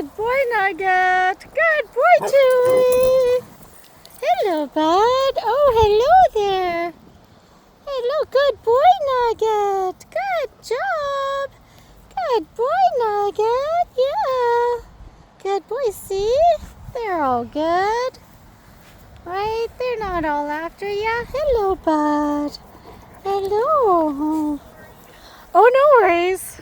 Good boy, Nugget. Good boy, Chewy. Hello, bud. Oh, hello there. Hello, good boy, Nugget. Good job. Good boy, Nugget. Yeah. Good boy, see? They're all good. Right? They're not all after you. Hello, bud. Hello. Oh, no worries.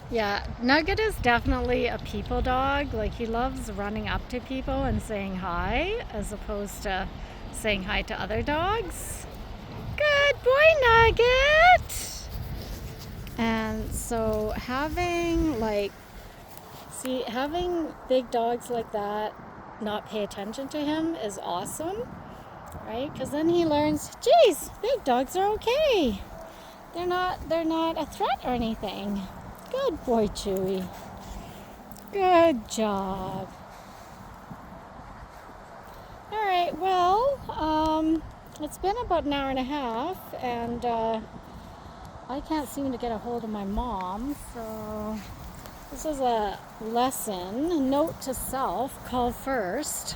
Yeah, Nugget is definitely a people dog. Like, he loves running up to people and saying hi as opposed to saying hi to other dogs. Good boy, Nugget! And so having having big dogs like that not pay attention to him is awesome, right? Because then he learns, geez, big dogs are okay. They're not a threat or anything. Good boy, Chewy. Good job. All right, well, it's been about an hour and a half, and I can't seem to get a hold of my mom, so this is a lesson, a note to self, call first.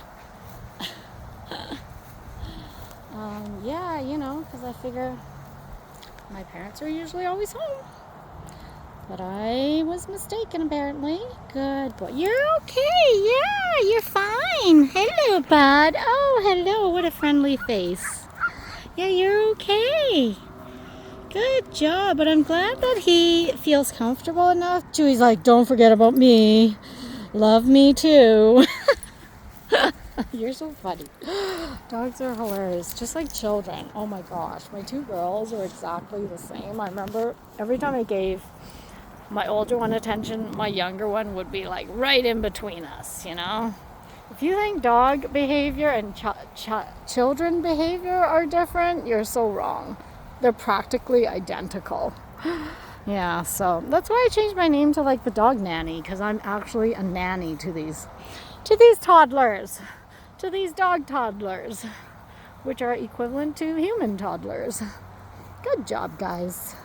Yeah, because I figure my parents are usually always home. But I was mistaken, apparently. Good boy. You're okay. Yeah, you're fine. Hello, bud. Oh, hello. What a friendly face. Yeah, you're okay. Good job. But I'm glad that he feels comfortable enough. Chewy's like, don't forget about me. Love me too. You're so funny. Dogs are hilarious. Just like children. Oh my gosh. My two girls are exactly the same. I remember every time I gave my older one attention, my younger one would be like right in between us, If you think dog behavior and children behavior are different, you're so wrong. They're practically identical. Yeah, so that's why I changed my name to like the dog nanny, because I'm actually a nanny to these toddlers, to these dog toddlers, which are equivalent to human toddlers. Good job, guys.